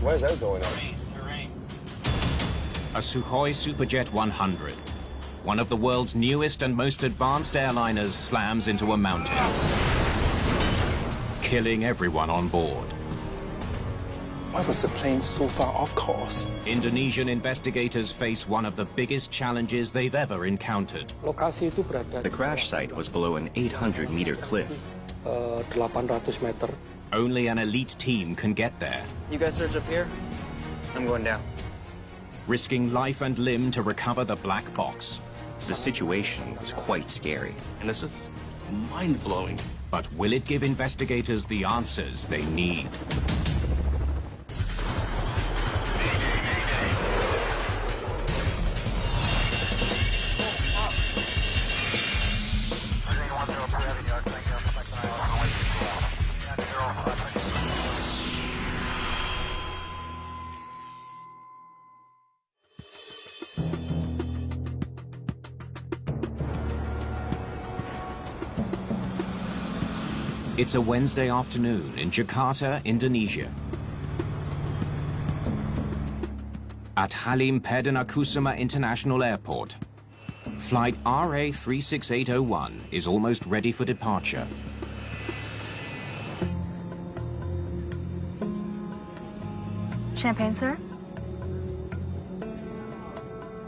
Why is that going on? A Sukhoi Superjet 100, one of the world's newest and most advanced airliners, slams into a mountain, killing everyone on board. Why was the plane so far off course? Indonesian investigators face one of the biggest challenges they've ever encountered. The crash site was below an 800-meter cliff. 800 meter. Only an elite team can get there. You guys search up here? I'm going down. Risking life and limb to recover the black box. The situation was quite scary. And it's just mind-blowing. But will it give investigators the answers they need? It's a Wednesday afternoon in Jakarta, Indonesia. At Halim Perdanakusuma International Airport, flight RA36801 is almost ready for departure. Champagne, sir?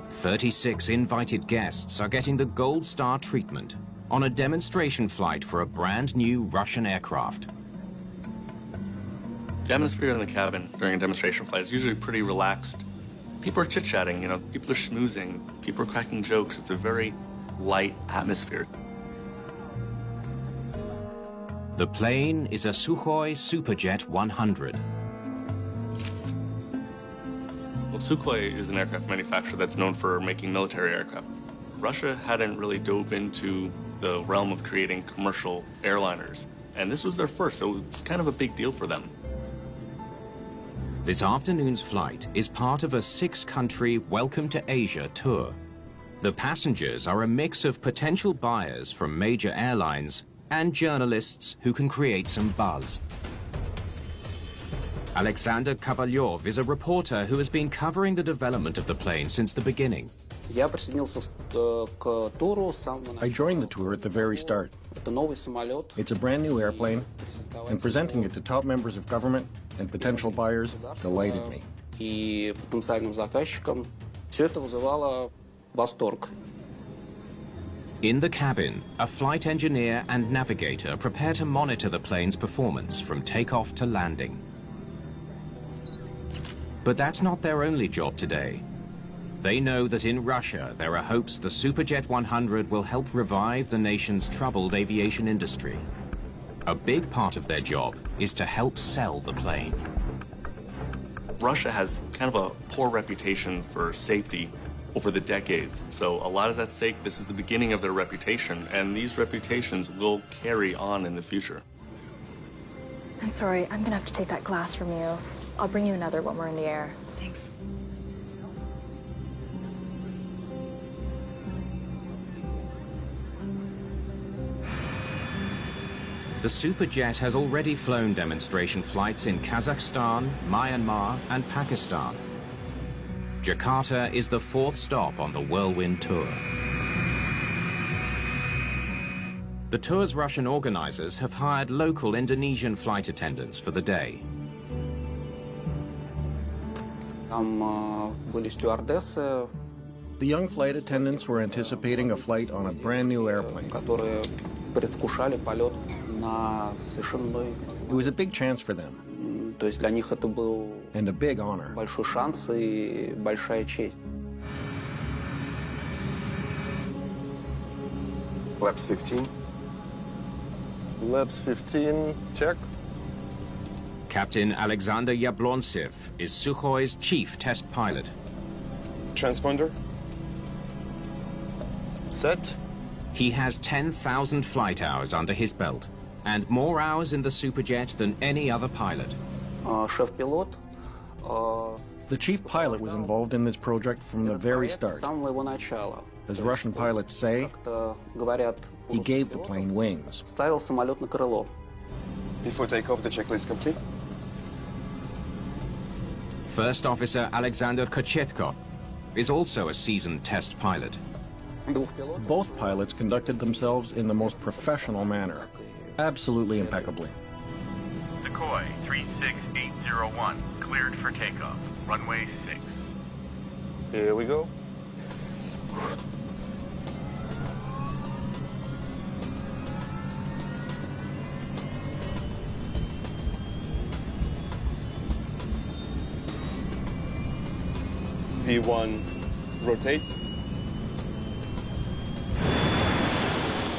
36 invited guests are getting the Gold Star treatment on a demonstration flight for a brand new Russian aircraft. The atmosphere in the cabin during a demonstration flight is usually pretty relaxed. People are chit-chatting, people are schmoozing, people are cracking jokes. It's a very light atmosphere. The plane is a Sukhoi Superjet 100. Well, Sukhoi is an aircraft manufacturer that's known for making military aircraft. Russia hadn't really dove into the realm of creating commercial airliners, and this was their first, so it's kind of a big deal for them. This afternoon's flight is part of a 6-country Welcome to Asia tour. The passengers are a mix of potential buyers from major airlines and journalists who can create some buzz. Alexander Kovalyov is a reporter who has been covering the development of the plane since the beginning. I joined the tour at the very start. It's a brand new airplane, and presenting it to top members of government and potential buyers delighted me. In the cabin, a flight engineer and navigator prepare to monitor the plane's performance from takeoff to landing. But that's not their only job today. They know that in Russia, there are hopes the Superjet 100 will help revive the nation's troubled aviation industry. A big part of their job is to help sell the plane. Russia has kind of a poor reputation for safety over the decades, so a lot is at stake. This is the beginning of their reputation, and these reputations will carry on in the future. I'm sorry, I'm gonna have to take that glass from you. I'll bring you another when we're in the air. Thanks. The Superjet has already flown demonstration flights in Kazakhstan, Myanmar, and Pakistan. Jakarta is the 4th stop on the Whirlwind Tour. The tour's Russian organizers have hired local Indonesian flight attendants for the day. The young flight attendants were anticipating a flight on a brand new airplane. It was a big chance for them, and a big honor. Laps 15. Laps 15, check. Captain Alexander Yablonsev is Sukhoi's chief test pilot. Transponder. Set. He has 10,000 flight hours under his belt, and more hours in the Superjet than any other pilot. The chief pilot was involved in this project from the very start. As Russian pilots say, he gave the plane wings. Before takeoff, the checklist complete. First Officer Alexander Kochetkov is also a seasoned test pilot. Both pilots conducted themselves in the most professional manner, absolutely impeccably. Sukhoi 36801, cleared for takeoff. Runway 6. Here we go. V1, rotate.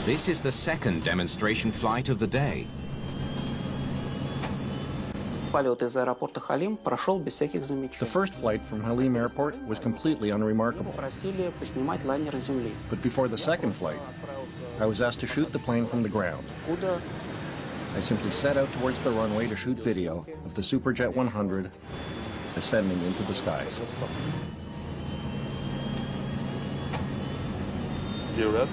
This is the second demonstration flight of the day. Полет из аэропорта Халим прошел без всяких замечаний. The first flight from Halim Airport was completely unremarkable. Просили поснимать лайнер с земли. But before the second flight, I was asked to shoot the plane from the ground. Куда? I simply set out towards the runway to shoot video of the Superjet 100 ascending into the skies. Gear up.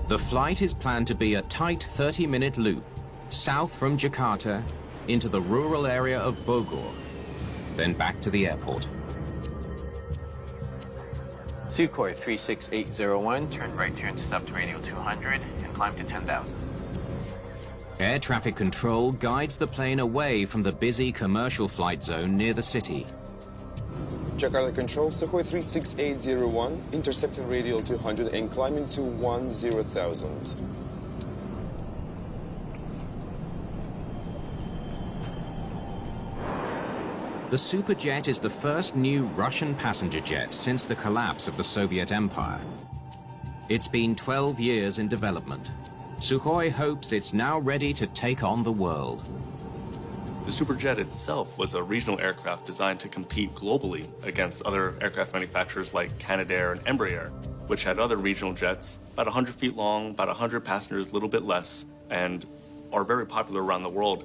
The flight is planned to be a tight 30-minute loop south from Jakarta into the rural area of Bogor, then back to the airport. Sukhoi 36801, turn right to intercept radio 200 and climb to 10,000. Air traffic control guides the plane away from the busy commercial flight zone near the city. Jakarta Control, Sukhoi 36801, intercepting radial 200 and climbing to 10,000. The Superjet is the first new Russian passenger jet since the collapse of the Soviet Empire. It's been 12 years in development. Sukhoi hopes it's now ready to take on the world. The Superjet itself was a regional aircraft designed to compete globally against other aircraft manufacturers like Canadair and Embraer, which had other regional jets, about 100 feet long, about 100 passengers, a little bit less, and are very popular around the world.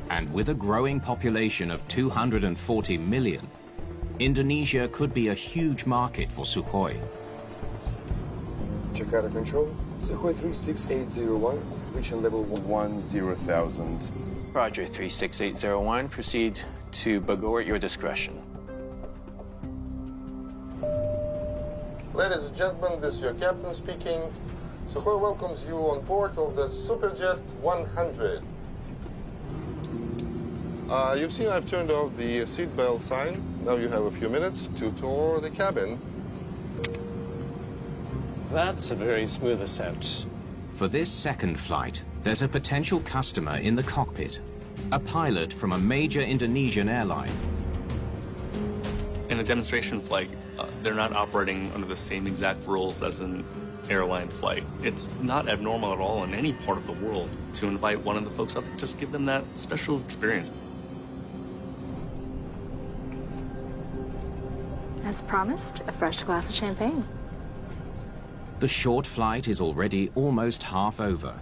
And with a growing population of 240 million, Indonesia could be a huge market for Sukhoi. Jakarta Control, Sukhoi 36801, reaching level 10,000. Roger 36801, proceed to Bogor at your discretion. Ladies and gentlemen, this is your captain speaking. Sukhoi welcomes you on board of the Superjet 100. You've seen I've turned off the seatbelt sign. Now you have a few minutes to tour the cabin. That's a very smooth ascent. For this second flight, there's a potential customer in the cockpit, a pilot from a major Indonesian airline. In a demonstration flight, they're not operating under the same exact rules as an airline flight. It's not abnormal at all in any part of the world to invite one of the folks up, just give them that special experience. As promised, a fresh glass of champagne. The short flight is already almost half over,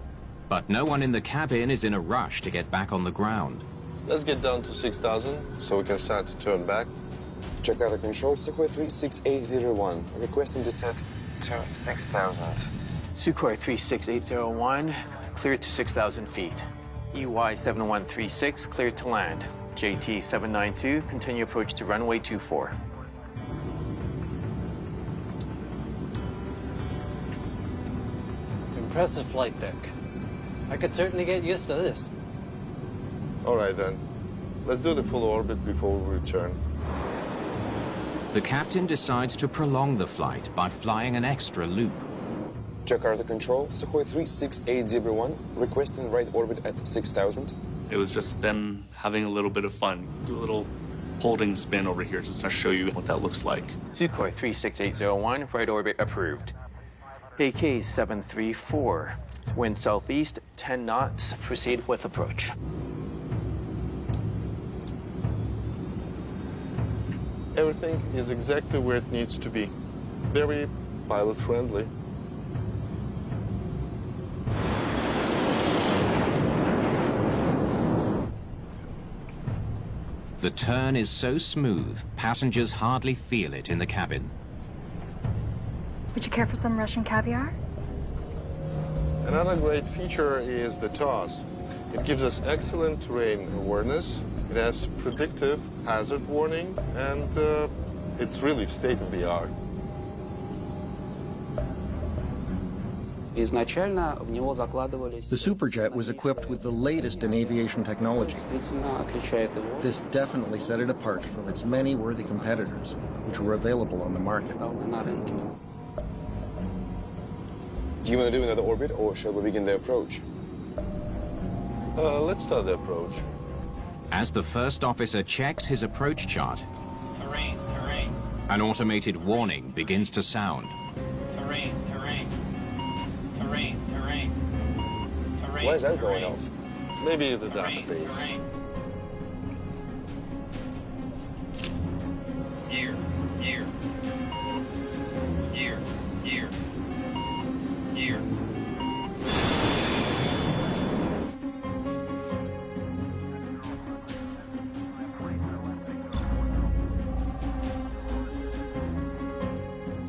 but no one in the cabin is in a rush to get back on the ground. Let's get down to 6,000 so we can start to turn back. Jakarta Control, Sukhoi 36801, requesting descent To 6,000. Sukhoi 36801, cleared to 6,000 feet. EY 7136, cleared to land. JT 792, continue approach to runway 24. Impressive flight deck. I could certainly get used to this. All right, then. Let's do the full orbit before we return. The captain decides to prolong the flight by flying an extra loop. Jakarta Control, Sukhoi 36801, requesting right orbit at 6,000. It was just them having a little bit of fun. Do a little holding spin over here just to show you what that looks like. Sukhoi 36801, right orbit approved. AK 734, wind southeast, 10 knots, proceed with approach. Everything is exactly where it needs to be. Very pilot-friendly. The turn is so smooth, passengers hardly feel it in the cabin. Would you care for some Russian caviar? Another great feature is the TOS. It gives us excellent terrain awareness. It has predictive hazard warning, and it's really state-of-the-art. The Superjet was equipped with the latest in aviation technology. This definitely set it apart from its many worthy competitors, which were available on the market. Do you want to do another orbit, or shall we begin the approach? Let's start the approach. As the first officer checks his approach chart, terrain, terrain. An automated warning begins to sound. Terrain, terrain. Terrain, terrain. Terrain. Why is that going off? Maybe the database. Gear, gear. Gear, gear. Gear.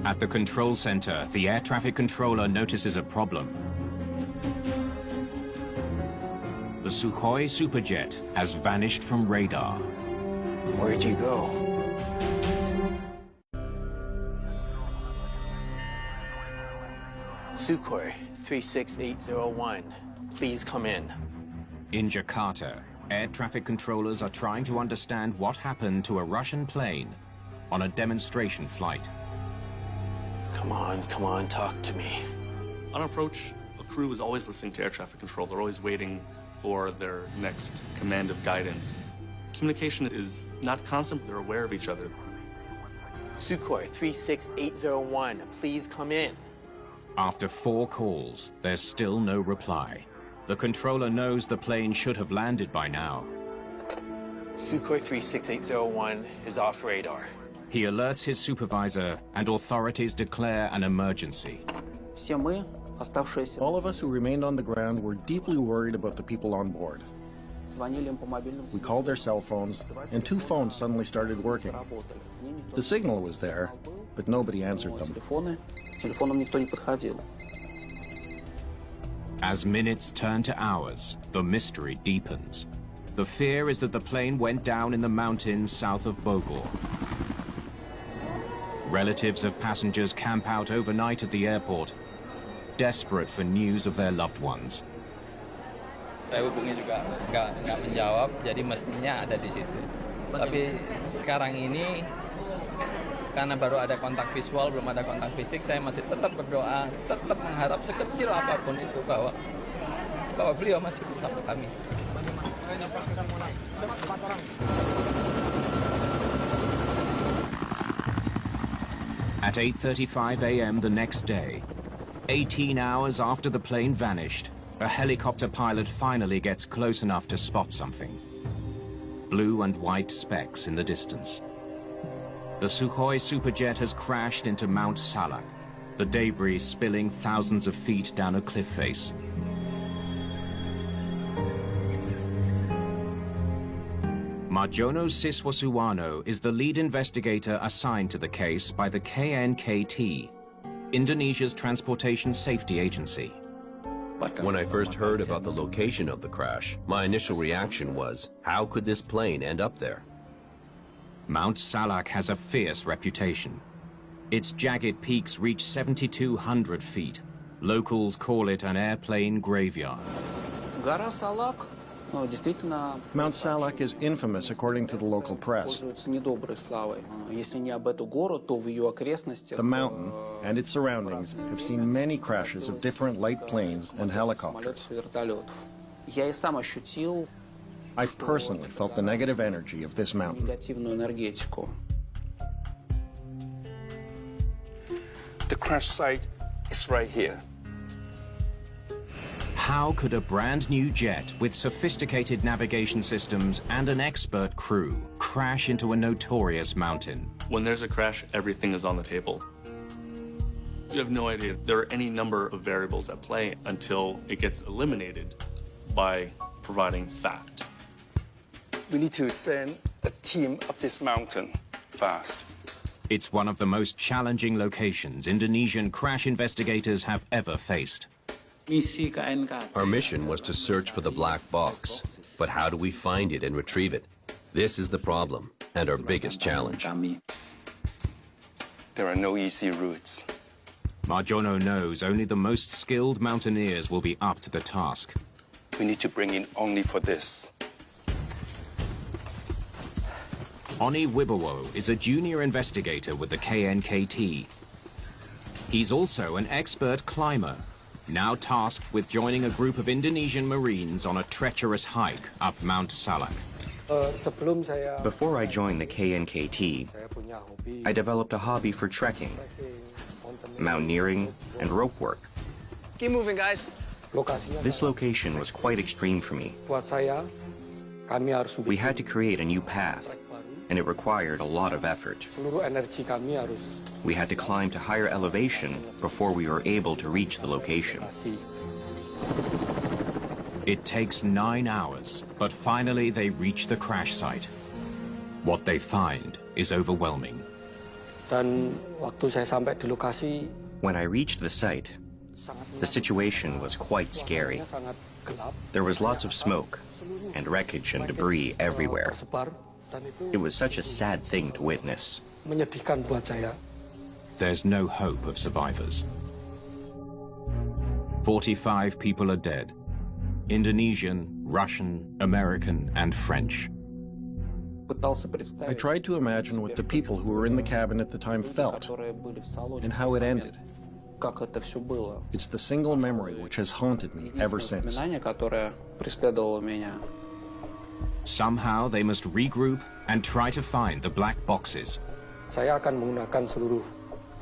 At the control center, the air traffic controller notices a problem. The Sukhoi Superjet has vanished from radar. Where'd you go? Sukhoi 36801, please come in. In Jakarta, air traffic controllers are trying to understand what happened to a Russian plane on a demonstration flight. Come on, talk to me. On approach, a crew is always listening to air traffic control. They're always waiting for their next command of guidance. Communication is not constant, they're aware of each other. Sukhoi 36801, please come in. After 4 calls, there's still no reply. The controller knows the plane should have landed by now. Sukhoi 36801 is off radar. He alerts his supervisor, and authorities declare an emergency. All of us who remained on the ground were deeply worried about the people on board. We called their cell phones, and 2 phones suddenly started working. The signal was there, but nobody answered them. As minutes turn to hours, the mystery deepens. The fear is that the plane went down in the mountains south of Bogor. Relatives of passengers camp out overnight at the airport, desperate for news of their loved ones. Saya hubungi juga nggak menjawab, jadi mestinya ada di situ. Tapi sekarang ini karena baru ada kontak visual, belum ada kontak fisik, saya masih tetap berdoa, tetap mengharap sekecil apapun itu bahwa beliau masih bersama kami. At 8:35 a.m. the next day, 18 hours after the plane vanished, a helicopter pilot finally gets close enough to spot something. Blue and white specks in the distance. The Sukhoi Superjet has crashed into Mount Salak, the debris spilling thousands of feet down a cliff face. Marjono Siswasuwano is the lead investigator assigned to the case by the KNKT, Indonesia's Transportation Safety Agency. When I first heard about the location of the crash, my initial reaction was, how could this plane end up there? Mount Salak has a fierce reputation. Its jagged peaks reach 7,200 feet. Locals call it an airplane graveyard. Mount Salak is infamous according to the local press. The mountain and its surroundings have seen many crashes of different light planes and helicopters. I personally felt the negative energy of this mountain. The crash site is right here. How could a brand new jet with sophisticated navigation systems and an expert crew crash into a notorious mountain? When there's a crash, everything is on the table. You have no idea. There are any number of variables at play until it gets eliminated by providing fact. We need to send a team up this mountain fast. It's one of the most challenging locations Indonesian crash investigators have ever faced. Our mission was to search for the black box, but how do we find it and retrieve it? This is the problem and our biggest challenge. There are no easy routes. Marjono knows only the most skilled mountaineers will be up to the task. We need to bring in only for this. Oni Wibowo is a junior investigator with the KNKT. He's also an expert climber, now tasked with joining a group of Indonesian Marines on a treacherous hike up Mount Salak. Before I joined the KNKT, I developed a hobby for trekking, mountaineering, and rope work. Keep moving, guys. This location was quite extreme for me. We had to create a new path, and it required a lot of effort. We had to climb to higher elevation before we were able to reach the location. It takes 9 hours, but finally they reach the crash site. What they find is overwhelming. When I reached the site, the situation was quite scary. There was lots of smoke and wreckage and debris everywhere. It was such a sad thing to witness. There's no hope of survivors. 45 people are dead. Indonesian, Russian, American, and French. I tried to imagine what the people who were in the cabin at the time felt and how it ended. It's the single memory which has haunted me ever since. Somehow they must regroup and try to find the black boxes.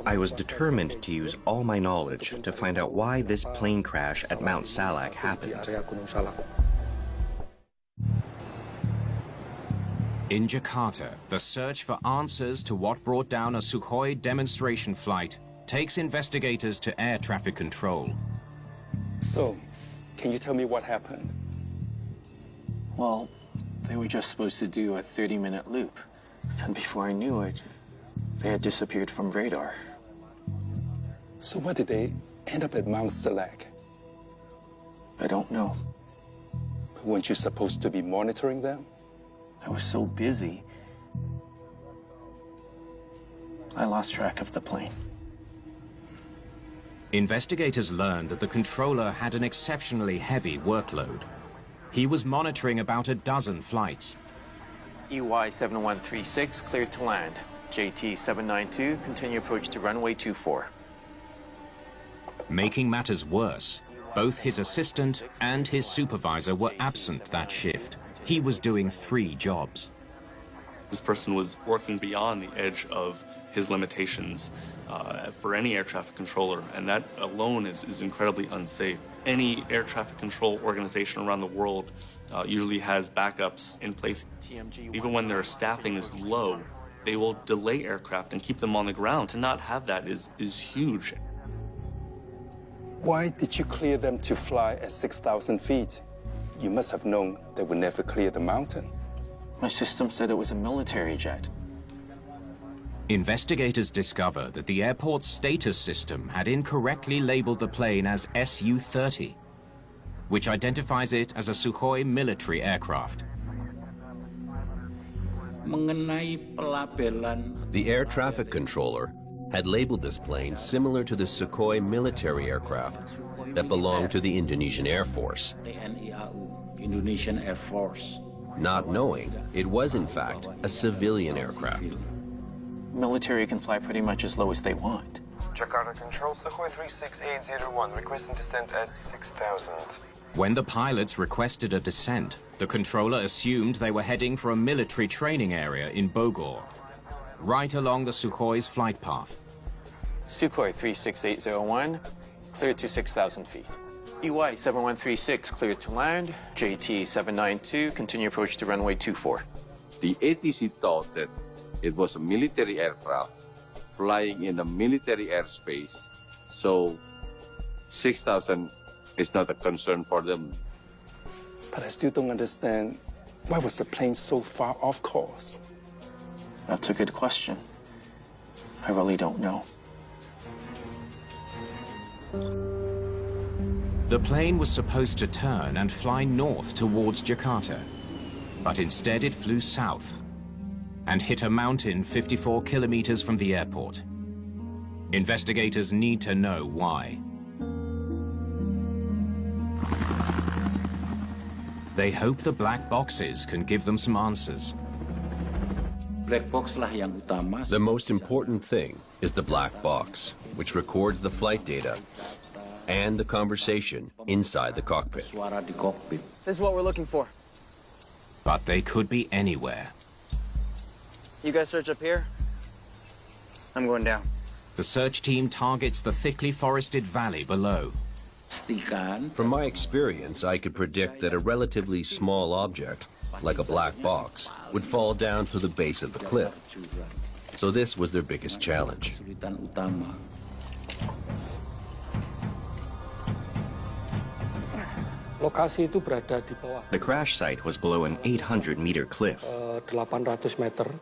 I was determined to use all my knowledge to find out why this plane crash at Mount Salak happened. In Jakarta, the search for answers to what brought down a Sukhoi demonstration flight takes investigators to air traffic control. So, can you tell me what happened? Well, they were just supposed to do a 30-minute loop. Then before I knew it, they had disappeared from radar. So why did they end up at Mount Salak? I don't know. But weren't you supposed to be monitoring them? I was so busy, I lost track of the plane. Investigators learned that the controller had an exceptionally heavy workload. He was monitoring about a dozen flights. EY7136 cleared to land. JT792, continue approach to runway 24. Making matters worse, both his assistant and his supervisor were absent that shift. He was doing 3 jobs. This person was working beyond the edge of his limitations for any air traffic controller, and that alone is incredibly unsafe. Any air traffic control organization around the world usually has backups in place. Even when their staffing is low, they will delay aircraft and keep them on the ground. To not have that is huge. Why did you clear them to fly at 6,000 feet? You must have known they would never clear the mountain. My system said it was a military jet. Investigators discover that the airport's status system had incorrectly labeled the plane as Su-30, which identifies it as a Sukhoi military aircraft. The air traffic controller had labeled this plane similar to the Sukhoi military aircraft that belonged to the Indonesian Air Force. Indonesian Air Force. Not knowing it was in fact a civilian aircraft. Military can fly pretty much as low as they want. Jakarta Control, Sukhoi 36801, requesting descent at 6,000. When the pilots requested a descent, the controller assumed they were heading for a military training area in Bogor, right along the Sukhoi's flight path. Sukhoi 36801, cleared to 6,000 feet. EY7136 cleared to land. JT792, continue approach to runway 24. The ATC thought that it was a military aircraft flying in a military airspace, so 6,000 is not a concern for them. But I still don't understand, why was the plane so far off course? That's a good question. I really don't know. The plane was supposed to turn and fly north towards Jakarta, but instead it flew south and hit a mountain 54 kilometers from the airport. Investigators need to know why. They hope the black boxes can give them some answers. The most important thing is the black box, which records the flight data and the conversation inside the cockpit. This is what we're looking for. But they could be anywhere. You guys search up here. I'm going down. The search team targets the thickly forested valley below. From my experience, I could predict that a relatively small object, like a black box, would fall down to the base of the cliff. So this was their biggest challenge. The crash site was below an 800-meter cliff. 800 meter.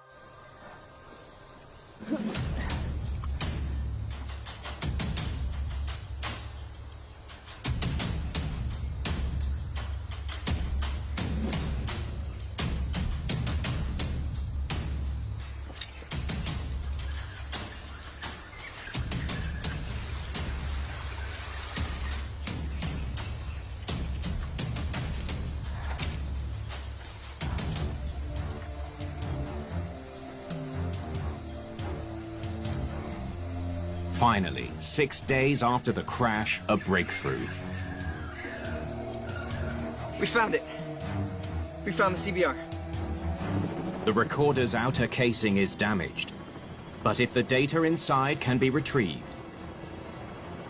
Finally, 6 days after the crash, a breakthrough. We found it. We found the CBR. The recorder's outer casing is damaged, but if the data inside can be retrieved,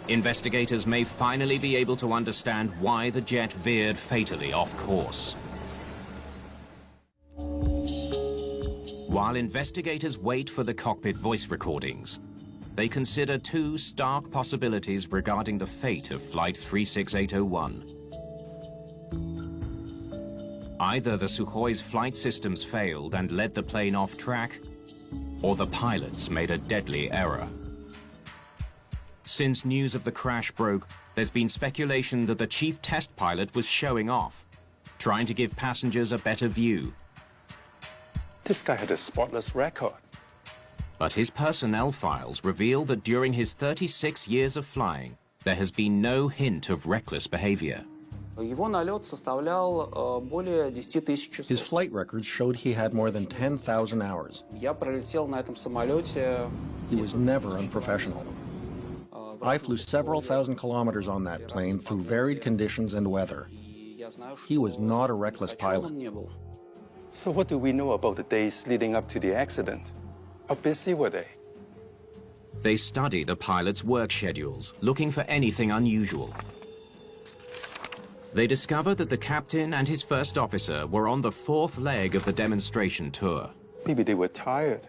investigators may finally be able to understand why the jet veered fatally off course. While investigators wait for the cockpit voice recordings, they consider two stark possibilities regarding the fate of Flight 36801. Either the Sukhoi's flight systems failed and led the plane off track, or the pilots made a deadly error. Since news of the crash broke, there's been speculation that the chief test pilot was showing off, trying to give passengers a better view. This guy had a spotless record. But his personnel files reveal that during his 36 years of flying, there has been no hint of reckless behavior. His flight records showed he had more than 10,000 hours. He was never unprofessional. I flew several thousand kilometers on that plane through varied conditions and weather. He was not a reckless pilot. So what do we know about the days leading up to the accident? How busy were they? They study the pilots' work schedules, looking for anything unusual. They discover that the captain and his first officer were on the fourth leg of the demonstration tour. Maybe they were tired.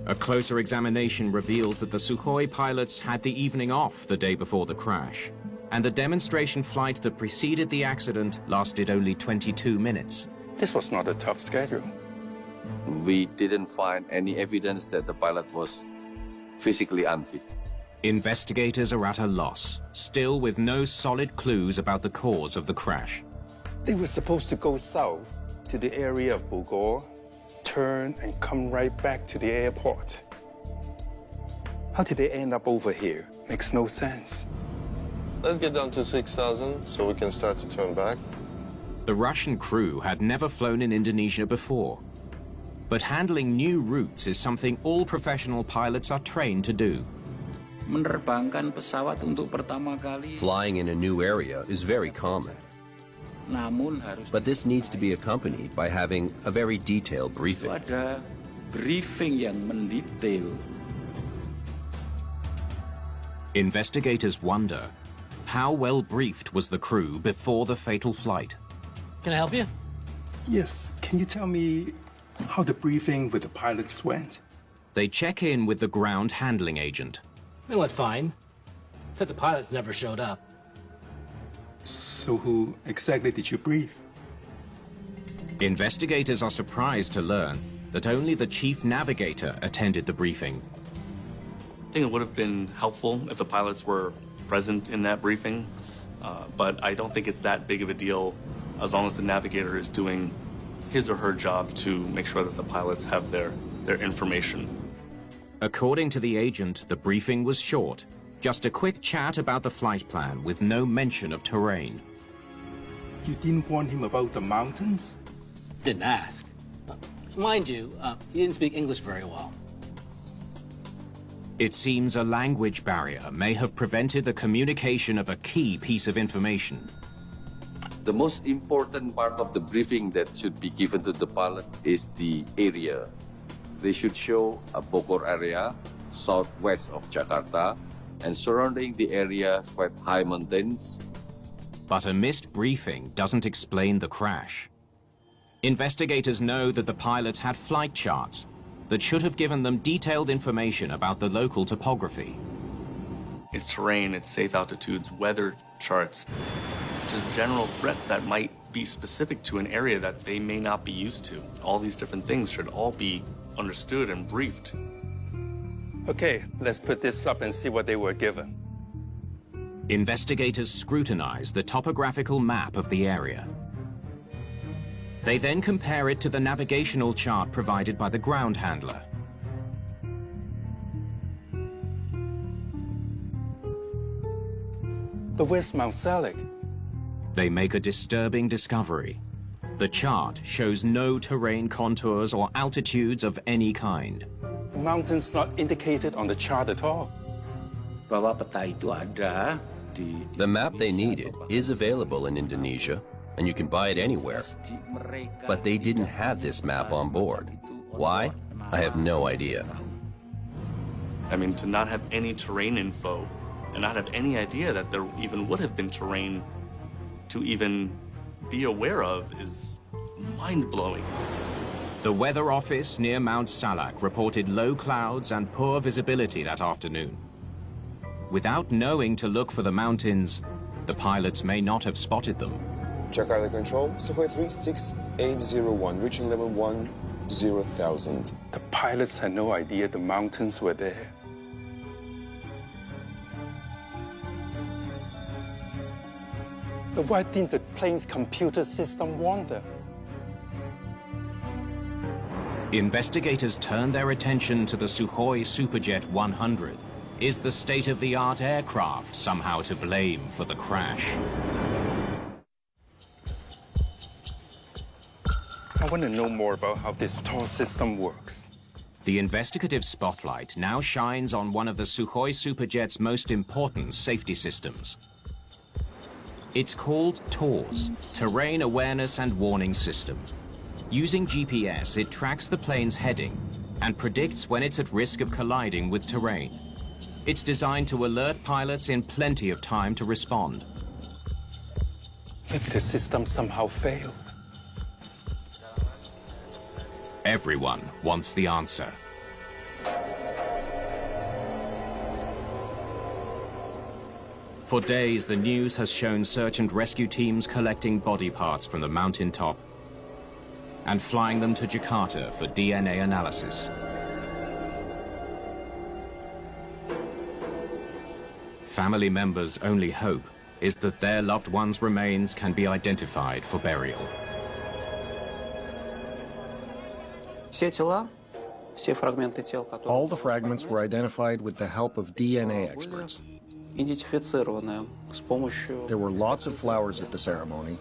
A closer examination reveals that the Sukhoi pilots had the evening off the day before the crash, and the demonstration flight that preceded the accident lasted only 22 minutes. This was not a tough schedule. We didn't find any evidence that the pilot was physically unfit. Investigators are at a loss, still with no solid clues about the cause of the crash. They were supposed to go south to the area of Bogor, turn and come right back to the airport. How did they end up over here? Makes no sense. Let's get down to 6,000 so we can start to turn back. The Russian crew had never flown in Indonesia before. But handling new routes is something all professional pilots are trained to do. Flying in a new area is very common. But this needs to be accompanied by having a very detailed briefing. Investigators wonder, how well briefed was the crew before the fatal flight? Can I help you? Yes, can you tell me how the briefing with the pilots went? They check in with the ground handling agent. It went fine. Except the pilots never showed up. So who exactly did you brief? Investigators are surprised to learn that only the chief navigator attended the briefing. I think it would have been helpful if the pilots were present in that briefing, but I don't think it's that big of a deal as long as the navigator is doing his or her job to make sure that the pilots have their information. According to the agent, the briefing was short. Just a quick chat about the flight plan with no mention of terrain. You didn't warn him about the mountains? Didn't ask. Mind you, he didn't speak English very well. It seems a language barrier may have prevented the communication of a key piece of information. The most important part of the briefing that should be given to the pilot is the area. They should show a Bogor area, southwest of Jakarta, and surrounding the area quite high mountains. But a missed briefing doesn't explain the crash. Investigators know that the pilots had flight charts that should have given them detailed information about the local topography. It's terrain, it's safe altitudes, weather charts, just general threats that might be specific to an area that they may not be used to. All these different things should all be understood and briefed. Okay, let's put this up and see what they were given. Investigators scrutinize the topographical map of the area. They then compare it to the navigational chart provided by the ground handler. But where's Mount Selig? They make a disturbing discovery. The chart shows no terrain contours or altitudes of any kind. The mountain's not indicated on the chart at all. The map they needed is available in Indonesia, and you can buy it anywhere. But they didn't have this map on board. Why? I have no idea. I mean, to not have any terrain info and not have any idea that there even would have been terrain to even be aware of is mind-blowing. The weather office near Mount Salak reported low clouds and poor visibility that afternoon. Without knowing to look for the mountains, the pilots may not have spotted them. Jakarta Control, Sukhoi 36801, reaching level 10,000. The pilots had no idea the mountains were there. But why didn't the plane's computer system warn them? Investigators turned their attention to the Sukhoi Superjet 100. Is the state-of-the-art aircraft somehow to blame for the crash? I want to know more about how this TOR system works. The investigative spotlight now shines on one of the Sukhoi Superjet's most important safety systems. It's called TORS, Terrain Awareness and Warning System. Using GPS, it tracks the plane's heading and predicts when it's at risk of colliding with terrain. It's designed to alert pilots in plenty of time to respond. Maybe the system somehow failed. Everyone wants the answer. For days, the news has shown search and rescue teams collecting body parts from the mountaintop and flying them to Jakarta for DNA analysis. Family members' only hope is that their loved ones' remains can be identified for burial. All the fragments were identified with the help of DNA experts. There were lots of flowers at the ceremony,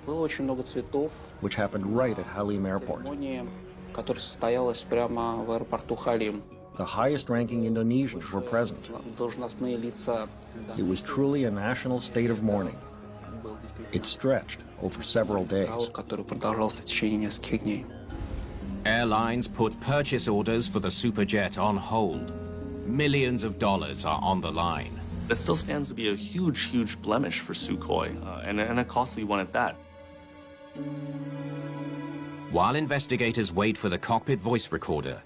which happened right at Halim Airport. The highest-ranking Indonesians were present. It was truly a national state of mourning. It stretched over several days. Airlines put purchase orders for the Superjet on hold. Millions of dollars are on the line. It still stands to be a huge, huge blemish for Sukhoi, and a costly one at that. While investigators wait for the cockpit voice recorder,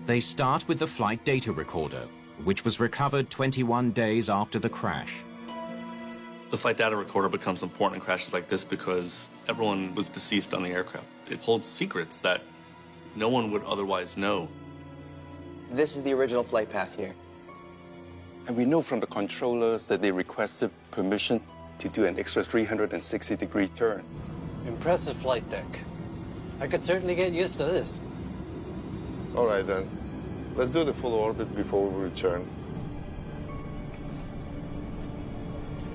they start with the flight data recorder, which was recovered 21 days after the crash. The flight data recorder becomes important in crashes like this because everyone was deceased on the aircraft. It holds secrets that no one would otherwise know. This is the original flight path here. And we know from the controllers that they requested permission to do an extra 360-degree turn. Impressive flight deck. I could certainly get used to this. All right, then. Let's do the full orbit before we return.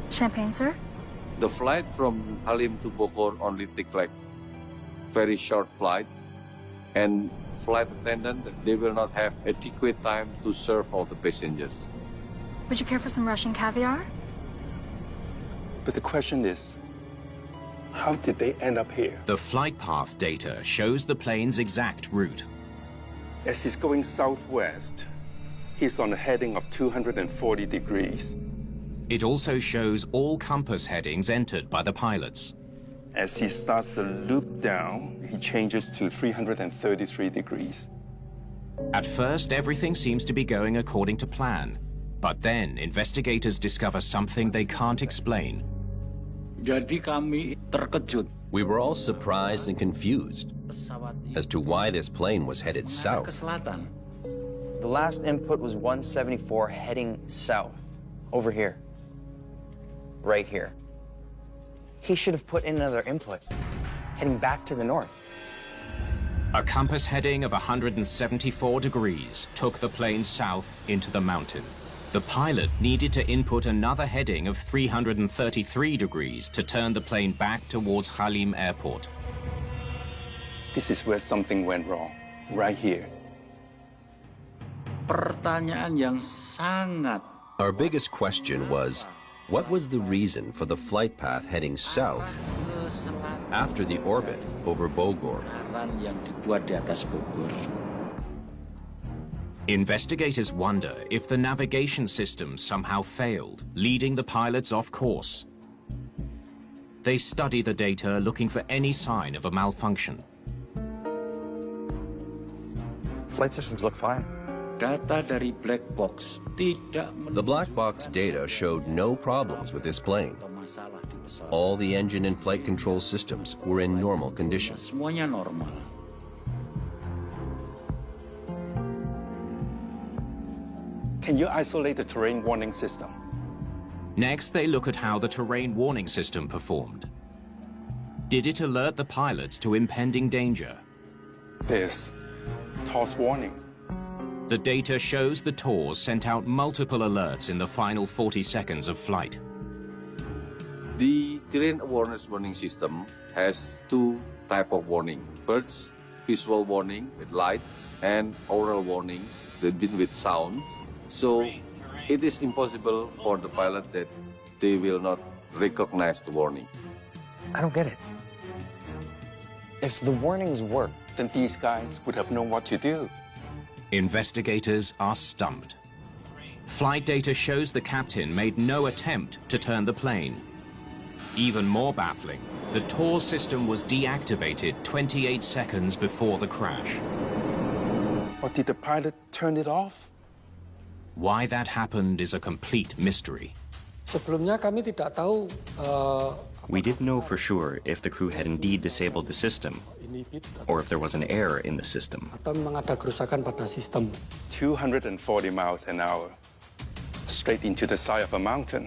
Champagne, sir? The flight from Halim to Bogor only take like very short flights, and flight attendant, they will not have adequate time to serve all the passengers. Would you care for some Russian caviar? But the question is, how did they end up here? The flight path data shows the plane's exact route. As he's going southwest, he's on a heading of 240 degrees. It also shows all compass headings entered by the pilots. As he starts to loop down, he changes to 333 degrees. At first, everything seems to be going according to plan. But then, investigators discover something they can't explain. Jadi kami terkejut. We were all surprised and confused as to why this plane was headed south. The last input was 174 heading south, over here, right here. He should have put in another input, heading back to the north. A compass heading of 174 degrees took the plane south into the mountain. The pilot needed to input another heading of 333 degrees to turn the plane back towards Halim Airport. This is where something went wrong, right here. Pertanyaan yang sangat. Our biggest question was, what was the reason for the flight path heading south after the orbit over Bogor? Yang dibuat di atas Bogor. Investigators wonder if the navigation system somehow failed, leading the pilots off course. They study the data, looking for any sign of a malfunction. Flight systems look fine. Data dari black box tidak. The black box data showed no problems with this plane. All the engine and flight control systems were in normal condition. Semuanya normal. Can you isolate the terrain warning system? Next, they look at how the terrain warning system performed. Did it alert the pilots to impending danger? There's toss warnings. The data shows the TORS sent out multiple alerts in the final 40 seconds of flight. The terrain awareness warning system has two types of warning. First, visual warning with lights, and oral warnings that begin with sounds. So it is impossible for the pilot that they will not recognize the warning. I don't get it. If the warnings work, then these guys would have known what to do. Investigators are stumped. Flight data shows the captain made no attempt to turn the plane. Even more baffling, the TORS system was deactivated 28 seconds before the crash. Or did the pilot turn it off? Why that happened is a complete mystery. Sebelumnya kami tidak tahu. We didn't know for sure if the crew had indeed disabled the system, or if there was an error in the system. Atau memang ada kerusakan pada sistem. 240 miles an hour, straight into the side of a mountain.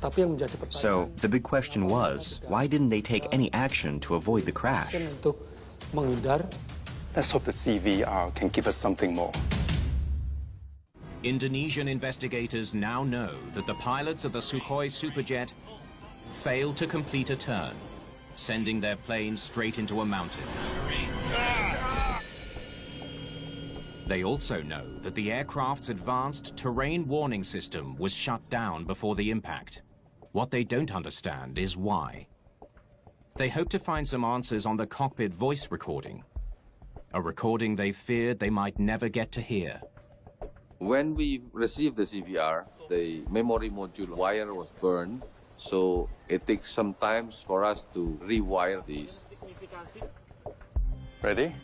Tapi yang menjadi pertanyaan. So the big question was, why didn't they take any action to avoid the crash? Untuk menghindar. Let's hope the CVR can give us something more. Indonesian investigators now know that the pilots of the Sukhoi Superjet failed to complete a turn, sending their plane straight into a mountain. They also know that the aircraft's advanced terrain warning system was shut down before the impact. What they don't understand is why. They hope to find some answers on the cockpit voice recording, a recording they feared they might never get to hear. When we received the CVR, the memory module wire was burned, so it takes some time for us to rewire these. Ready?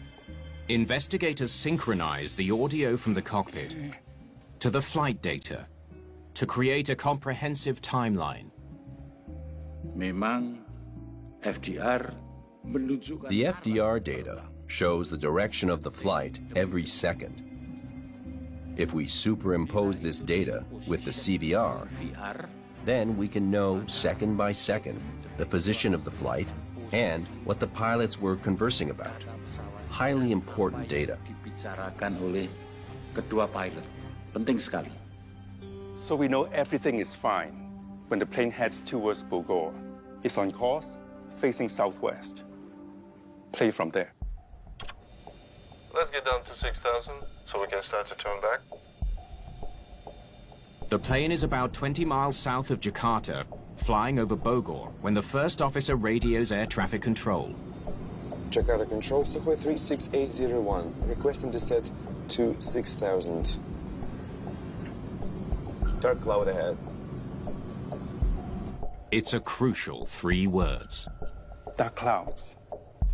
Investigators synchronize the audio from the cockpit to the flight data to create a comprehensive timeline. Memang FDR menunjukkan. The FDR data shows the direction of the flight every second. If we superimpose this data with the CVR, then we can know second by second the position of the flight and what the pilots were conversing about. Highly important data. So we know everything is fine when the plane heads towards Bogor. It's on course, facing southwest. Play from there. Let's get down to 6,000 so we can start to turn back. The plane is about 20 miles south of Jakarta, flying over Bogor, when the first officer radios air traffic control. Jakarta Control, Sukhoi 36801, requesting descent to 6,000. Dark cloud ahead. It's a crucial 3 words. Dark clouds.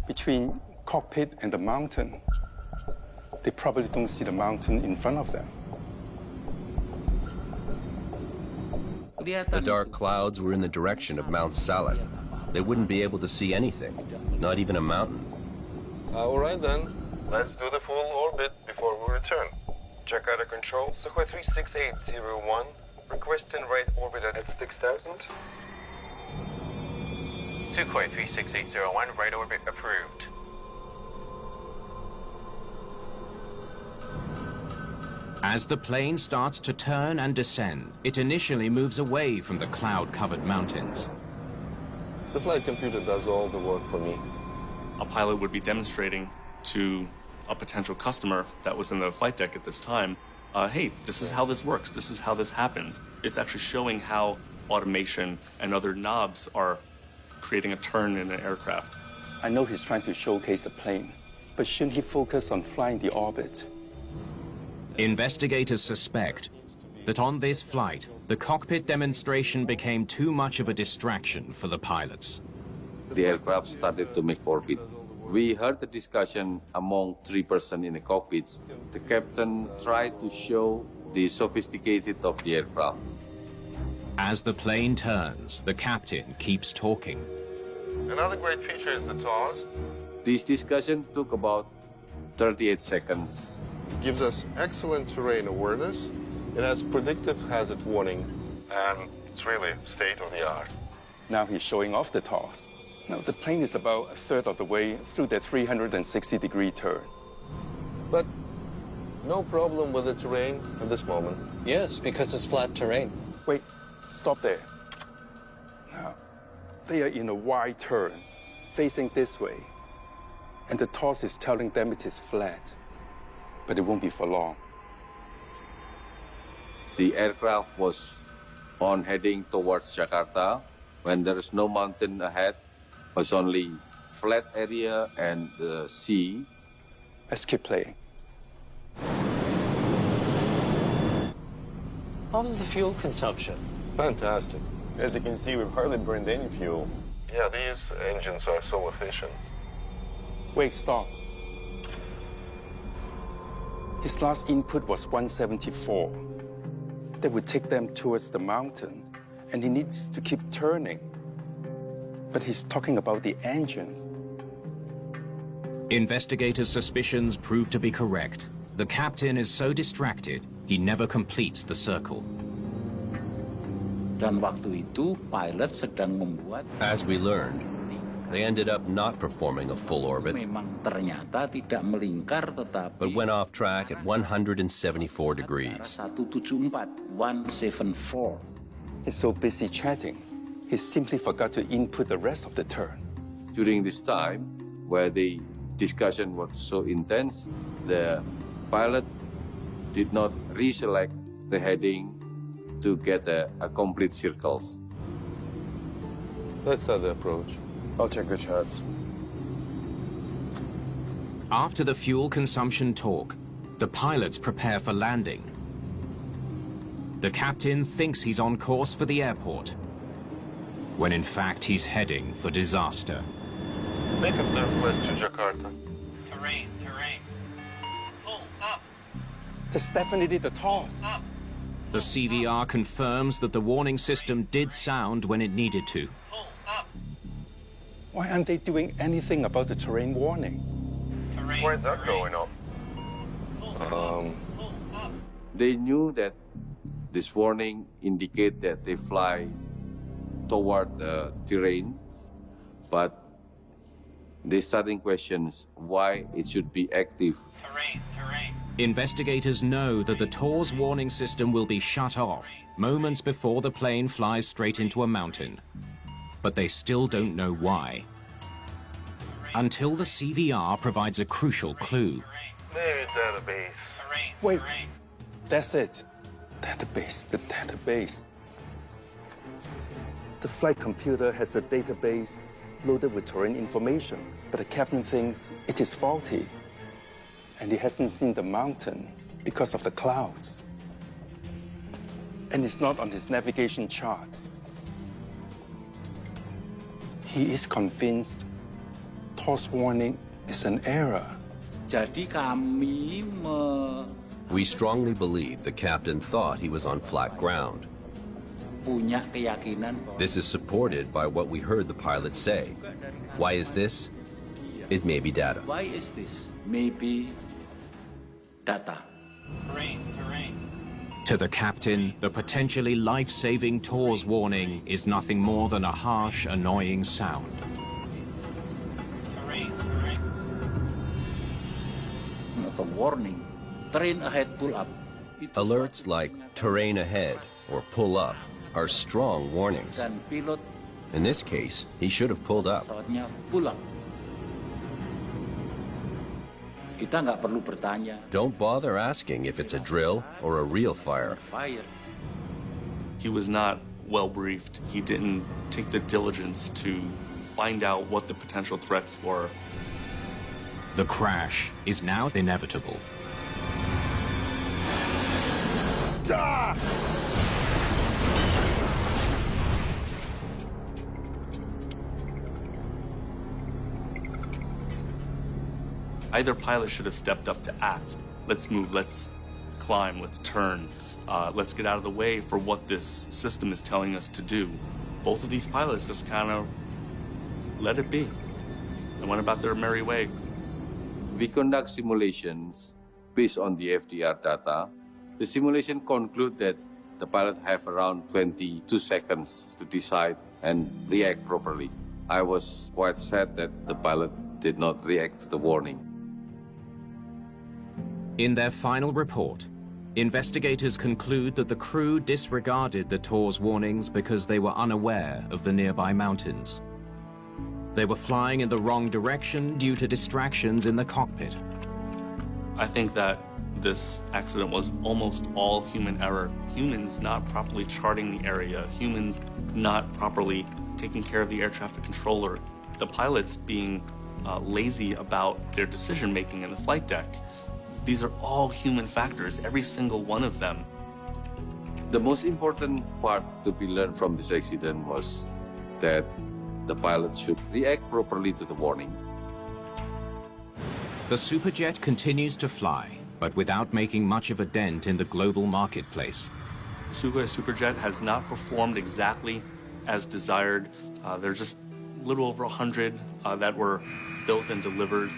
Between cockpit and the mountain. They probably don't see the mountain in front of them. The dark clouds were in the direction of Mount Salak. They wouldn't be able to see anything, not even a mountain. All right then, let's do the full orbit before we return. Jakarta Control, Sukhoi 36801, requesting right orbit at 6,000. Sukhoi 36801, right orbit approved. As the plane starts to turn and descend, it initially moves away from the cloud-covered mountains. The flight computer does all the work for me. A pilot would be demonstrating to a potential customer that was in the flight deck at this time, hey, this is how this works, this is how this happens. It's actually showing how automation and other knobs are creating a turn in an aircraft. I know he's trying to showcase the plane, but shouldn't he focus on flying the orbit? Investigators suspect that on this flight, the cockpit demonstration became too much of a distraction for the pilots. The aircraft started to make orbit. We heard the discussion among 3 persons in the cockpit. The captain tried to show the sophisticated of the aircraft. As the plane turns, the captain keeps talking. Another great feature is the TOS. This discussion took about 38 seconds. It gives us excellent terrain awareness. It has predictive hazard warning, and it's really state-of-the-art. Now he's showing off the TOS. Now the plane is about a third of the way through the 360-degree turn. But no problem with the terrain at this moment. Yes, because it's flat terrain. Wait, stop there. Now, they are in a wide turn, facing this way. And the TOS is telling them it is flat. But it won't be for long. The aircraft was on heading towards Jakarta when there is no mountain ahead, was only flat area and the sea. Let's keep playing. How's the fuel consumption? Fantastic. As you can see, we've hardly burned any fuel. Yeah, these engines are so efficient. Wait, stop. His last input was 174. That would take them towards the mountain, and he needs to keep turning. But he's talking about the engines. Investigators' suspicions prove to be correct. The captain is so distracted, he never completes the circle. Dan waktu itu, pilot sedang membuat. As we learned, they ended up not performing a full orbit, Memang ternyata tidak melingkar tetapi. but went off track at 174 degrees. 174, 174. He's so busy chatting, he simply forgot to input the rest of the turn. During this time, where the discussion was so intense, the pilot did not reselect the heading to get a complete circles. Let's start the approach. I'll check the charts. After the fuel consumption talk, the pilots prepare for landing. The captain thinks he's on course for the airport, when in fact he's heading for disaster. Make a turn west to Jakarta. Terrain, terrain. Pull up. That's definitely the TOS. Up. The CVR confirms that the warning system did sound when it needed to. Pull up. Why aren't they doing anything about the terrain warning? Terrain, Where's that terrain. going on? Pull up. They knew that this warning indicated that they fly toward the terrain, but they starting questions why it should be active. Investigators know that the TORS warning system will be shut off moments before the plane flies straight into a mountain. But they still don't know why. Until the CVR provides a crucial clue. Maybe database. Wait, that's it. Database, the database. The flight computer has a database loaded with terrain information, but the captain thinks it is faulty. And he hasn't seen the mountain because of the clouds. And it's not on his navigation chart. He is convinced TORS warning is an error. We strongly believe the captain thought he was on flat ground. This is supported by what we heard the pilot say. Why is this? It may be data. Why is this? Maybe data. To the captain, the potentially life-saving TORS warning is nothing more than a harsh, annoying sound. Not a warning. Terrain ahead, pull up. Alerts like terrain ahead or pull up are strong warnings. Dan pilot In this case, he should have pulled up. pesawatnya pull up. Kita nggak perlu bertanya. Don't bother asking if it's a drill or a real fire. Fire. He was not well briefed. He didn't take the diligence to find out what the potential threats were. The crash is now inevitable. Either pilot should have stepped up to act. Let's move, let's climb, let's turn, let's get out of the way for what this system is telling us to do. Both of these pilots just kind of let it be and went about their merry way. We conduct simulations based on the FDR data. The simulation conclude that the pilot have around 22 seconds to decide and react properly. I was quite sad that the pilot did not react to the warning. In their final report, investigators conclude that the crew disregarded the TORS warnings because they were unaware of the nearby mountains. They were flying in the wrong direction due to distractions in the cockpit. I think that this accident was almost all human error. Humans not properly charting the area, humans not properly taking care of the air traffic controller, the pilots being lazy about their decision-making in the flight deck. These are all human factors, every single one of them. The most important part to be learned from this accident was that the pilot should react properly to the warning. The Superjet continues to fly, but without making much of a dent in the global marketplace. The Sukhoi Superjet has not performed exactly as desired. There's just a little over 100 that were built and delivered,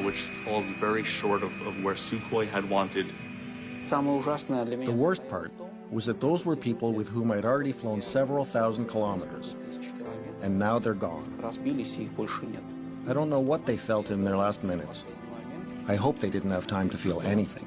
which falls very short of where Sukhoi had wanted. The worst part was that those were people with whom I'd already flown several thousand kilometers, and now they're gone. I don't know what they felt in their last minutes. I hope they didn't have time to feel anything.